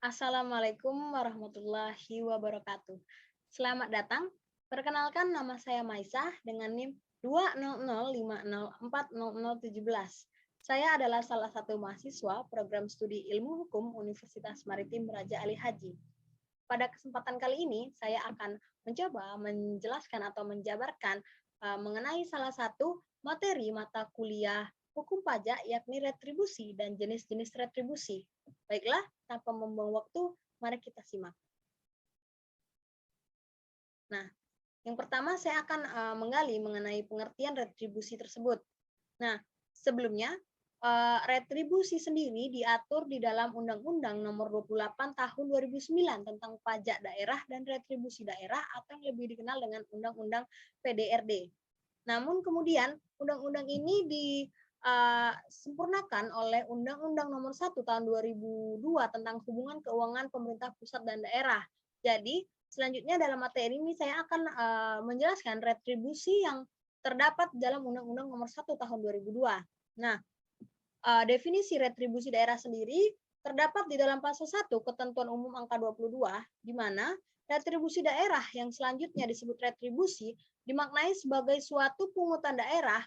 Assalamualaikum warahmatullahi wabarakatuh. Selamat datang. Perkenalkan nama saya Maisah dengan NIM 200504017. Saya adalah salah satu mahasiswa program studi Ilmu Hukum Universitas Maritim Raja Ali Haji. Pada kesempatan kali ini, saya akan mencoba menjelaskan atau menjabarkan mengenai salah satu materi mata kuliah hukum pajak, yakni retribusi dan jenis-jenis retribusi. Baiklah, tanpa membuang waktu, mari kita simak. Nah, yang pertama saya akan menggali mengenai pengertian retribusi tersebut. Nah, sebelumnya, retribusi sendiri diatur di dalam Undang-Undang Nomor 28 Tahun 2009 tentang pajak daerah dan retribusi daerah atau yang lebih dikenal dengan Undang-Undang PDRD. Namun kemudian undang-undang ini disempurnakan oleh Undang-Undang Nomor 1 Tahun 2002 tentang hubungan keuangan pemerintah pusat dan daerah. Jadi selanjutnya dalam materi ini saya akan menjelaskan retribusi yang terdapat dalam Undang-Undang Nomor 1 Tahun 2002. Nah, definisi retribusi daerah sendiri terdapat di dalam pasal 1 Ketentuan Umum Angka 22, di mana retribusi daerah yang selanjutnya disebut retribusi dimaknai sebagai suatu pungutan daerah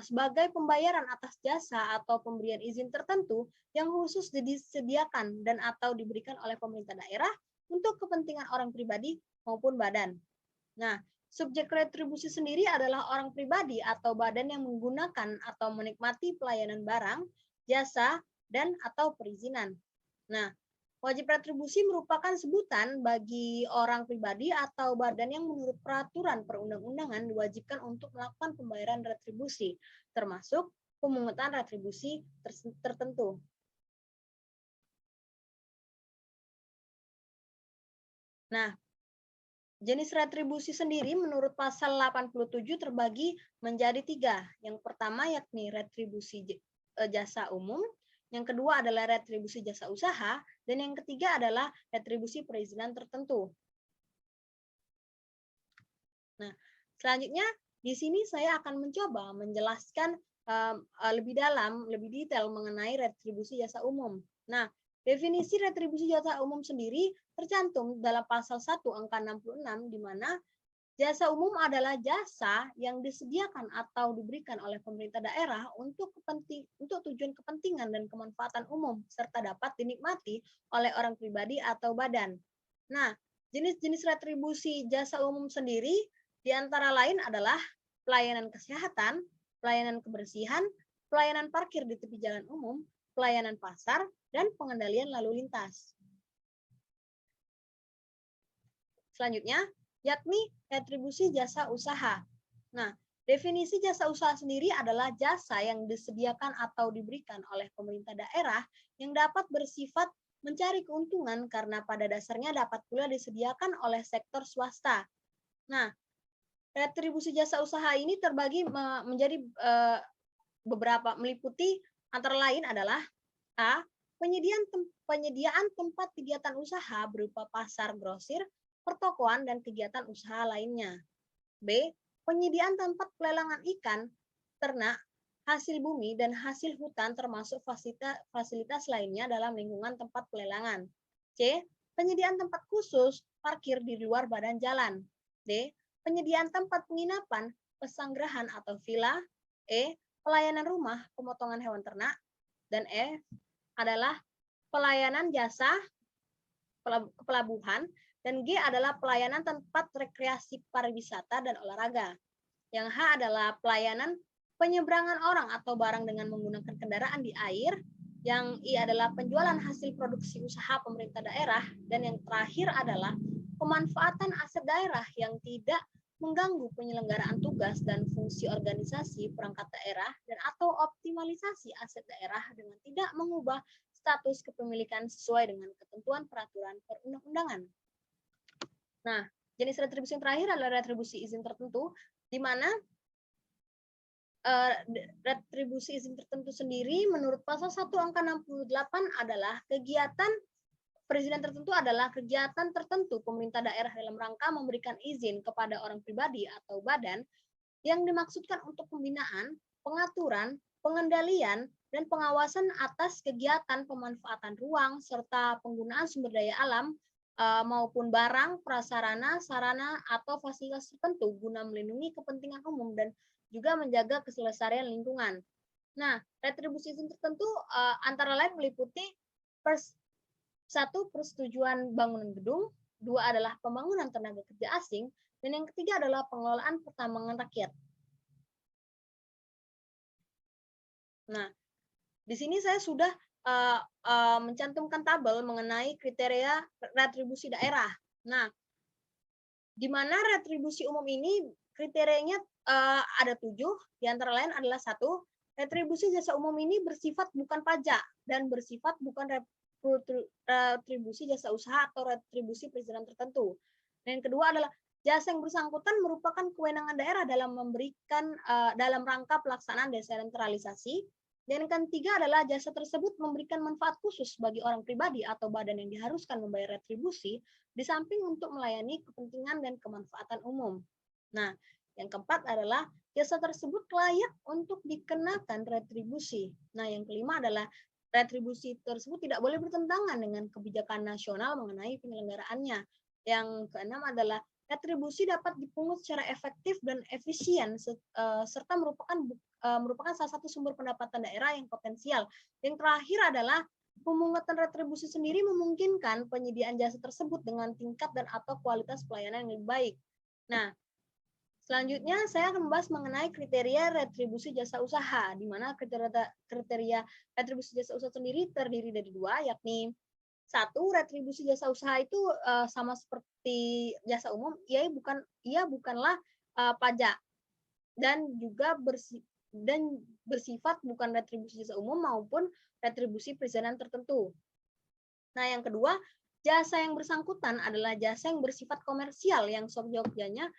sebagai pembayaran atas jasa atau pemberian izin tertentu yang khusus disediakan dan atau diberikan oleh pemerintah daerah untuk kepentingan orang pribadi maupun badan. Nah, subjek retribusi sendiri adalah orang pribadi atau badan yang menggunakan atau menikmati pelayanan barang, jasa, dan atau perizinan. Nah, wajib retribusi merupakan sebutan bagi orang pribadi atau badan yang menurut peraturan perundang-undangan diwajibkan untuk melakukan pembayaran retribusi, termasuk pemungutan retribusi tertentu. Nah, jenis retribusi sendiri menurut pasal 87 terbagi menjadi 3. Yang pertama yakni retribusi jasa umum, yang kedua adalah retribusi jasa usaha, dan yang ketiga adalah retribusi perizinan tertentu. Nah, selanjutnya di sini saya akan mencoba menjelaskan lebih dalam, lebih detail mengenai retribusi jasa umum. Nah, definisi retribusi jasa umum sendiri tercantum dalam pasal 1 angka 66 di mana jasa umum adalah jasa yang disediakan atau diberikan oleh pemerintah daerah untuk tujuan kepentingan dan kemanfaatan umum serta dapat dinikmati oleh orang pribadi atau badan. Nah, jenis-jenis retribusi jasa umum sendiri di antara lain adalah pelayanan kesehatan, pelayanan kebersihan, pelayanan parkir di tepi jalan umum, pelayanan pasar, dan pengendalian lalu lintas. Selanjutnya, yakni retribusi jasa usaha. Nah, definisi jasa usaha sendiri adalah jasa yang disediakan atau diberikan oleh pemerintah daerah yang dapat bersifat mencari keuntungan karena pada dasarnya dapat pula disediakan oleh sektor swasta. Nah, retribusi jasa usaha ini terbagi menjadi beberapa, meliputi antara lain adalah A. Penyediaan tempat kegiatan usaha berupa pasar grosir, pertokoan, dan kegiatan usaha lainnya. B. Penyediaan tempat pelelangan ikan, ternak, hasil bumi, dan hasil hutan termasuk fasilitas lainnya dalam lingkungan tempat pelelangan. C. Penyediaan tempat khusus parkir di luar badan jalan. D. Penyediaan tempat penginapan, pesanggrahan atau villa. E. Pelayanan rumah pemotongan hewan ternak. Dan E adalah pelayanan jasa pelabuhan, dan G adalah pelayanan tempat rekreasi pariwisata dan olahraga. Yang H adalah pelayanan penyeberangan orang atau barang dengan menggunakan kendaraan di air. Yang I adalah penjualan hasil produksi usaha pemerintah daerah. Dan yang terakhir adalah pemanfaatan aset daerah yang tidak mengganggu penyelenggaraan tugas dan fungsi organisasi perangkat daerah dan atau optimalisasi aset daerah dengan tidak mengubah status kepemilikan sesuai dengan ketentuan peraturan perundang-undangan. Nah, jenis retribusi yang terakhir adalah retribusi izin tertentu, di mana retribusi izin tertentu sendiri menurut pasal 1 angka 68 adalah kegiatan perizinan tertentu adalah kegiatan tertentu pemerintah daerah dalam rangka memberikan izin kepada orang pribadi atau badan yang dimaksudkan untuk pembinaan, pengaturan, pengendalian, dan pengawasan atas kegiatan pemanfaatan ruang serta penggunaan sumber daya alam maupun barang, prasarana, sarana, atau fasilitas tertentu guna melindungi kepentingan umum dan juga menjaga keselesaian lingkungan. Nah, retribusi izin tertentu antara lain meliputi satu, persetujuan bangunan gedung, dua adalah pembangunan tenaga kerja asing, dan yang ketiga adalah pengelolaan pertambangan rakyat. Nah, di sini saya sudah mencantumkan tabel mengenai kriteria retribusi daerah. Nah, di mana retribusi umum ini kriterianya ada 7, di antara lain adalah 1, retribusi jasa umum ini bersifat bukan pajak dan bersifat bukan retribusi jasa usaha atau retribusi perizinan tertentu. Dan yang kedua adalah jasa yang bersangkutan merupakan kewenangan daerah dalam memberikan dalam rangka pelaksanaan desentralisasi. Dan yang ketiga adalah jasa tersebut memberikan manfaat khusus bagi orang pribadi atau badan yang diharuskan membayar retribusi, di samping untuk melayani kepentingan dan kemanfaatan umum. Nah, yang keempat adalah jasa tersebut layak untuk dikenakan retribusi. Nah, yang kelima adalah retribusi tersebut tidak boleh bertentangan dengan kebijakan nasional mengenai penyelenggaraannya. Yang keenam adalah retribusi dapat dipungut secara efektif dan efisien serta merupakan salah satu sumber pendapatan daerah yang potensial. Yang terakhir adalah pemungutan retribusi sendiri memungkinkan penyediaan jasa tersebut dengan tingkat dan atau kualitas pelayanan yang lebih baik. Nah, selanjutnya saya akan membahas mengenai kriteria retribusi jasa usaha, di mana kriteria retribusi jasa usaha sendiri terdiri dari 2, yakni 1, retribusi jasa usaha itu sama seperti jasa umum, ia bukanlah pajak dan juga bersifat bukan retribusi jasa umum maupun retribusi perizinan tertentu. Nah, yang kedua, jasa yang bersangkutan adalah jasa yang bersifat komersial yang seyogyanya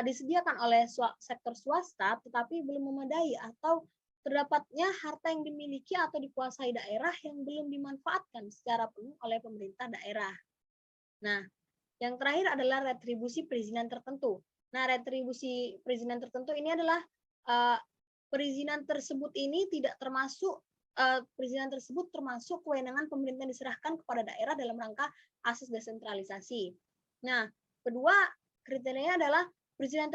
disediakan oleh sektor swasta tetapi belum memadai atau terdapatnya harta yang dimiliki atau dikuasai daerah yang belum dimanfaatkan secara penuh oleh pemerintah daerah. Nah, yang terakhir adalah retribusi perizinan tertentu. Nah, retribusi perizinan tertentu ini adalah perizinan tersebut ini tidak termasuk perizinan tersebut termasuk kewenangan pemerintah yang diserahkan kepada daerah dalam rangka asas desentralisasi. Nah, kedua kriterianya adalah perizinan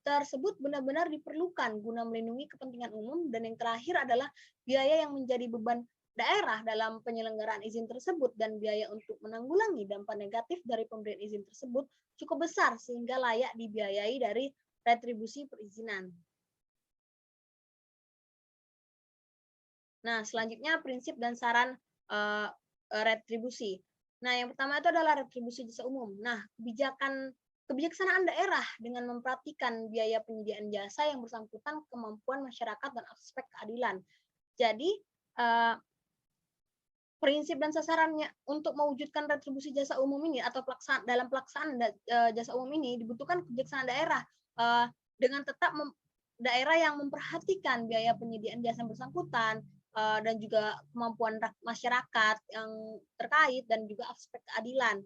tersebut benar-benar diperlukan guna melindungi kepentingan umum, dan yang terakhir adalah biaya yang menjadi beban daerah dalam penyelenggaraan izin tersebut dan biaya untuk menanggulangi dampak negatif dari pemberian izin tersebut cukup besar sehingga layak dibiayai dari retribusi perizinan. Nah, selanjutnya prinsip dan saran retribusi. Nah, yang pertama itu adalah retribusi jasa umum. Nah, kebijaksanaan daerah dengan memperhatikan biaya penyediaan jasa yang bersangkutan, kemampuan masyarakat, dan aspek keadilan. Jadi, prinsip dan sasarannya untuk mewujudkan retribusi jasa umum ini atau dalam pelaksanaan jasa umum ini dibutuhkan kebijaksanaan daerah dengan tetap daerah yang memperhatikan biaya penyediaan jasa yang bersangkutan dan juga kemampuan masyarakat yang terkait dan juga aspek keadilan.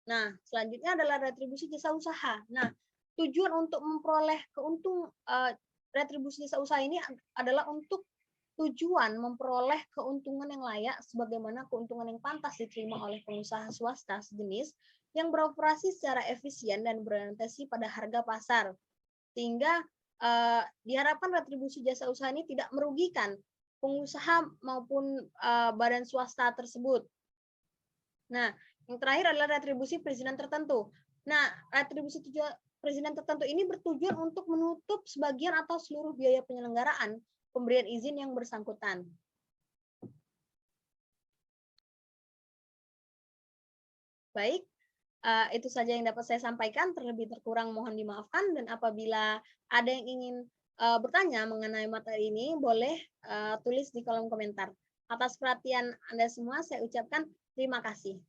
Nah, selanjutnya adalah retribusi jasa usaha. Nah, tujuan untuk memperoleh retribusi jasa usaha ini adalah untuk tujuan memperoleh keuntungan yang layak sebagaimana keuntungan yang pantas diterima oleh pengusaha swasta sejenis yang beroperasi secara efisien dan berorientasi pada harga pasar. Sehingga diharapkan retribusi jasa usaha ini tidak merugikan pengusaha maupun badan swasta tersebut. Nah, yang terakhir adalah retribusi perizinan tertentu. Nah, retribusi perizinan tertentu ini bertujuan untuk menutup sebagian atau seluruh biaya penyelenggaraan pemberian izin yang bersangkutan. Baik, itu saja yang dapat saya sampaikan. Terlebih terkurang mohon dimaafkan, dan apabila ada yang ingin bertanya mengenai materi ini, boleh tulis di kolom komentar. Atas perhatian Anda semua, saya ucapkan terima kasih.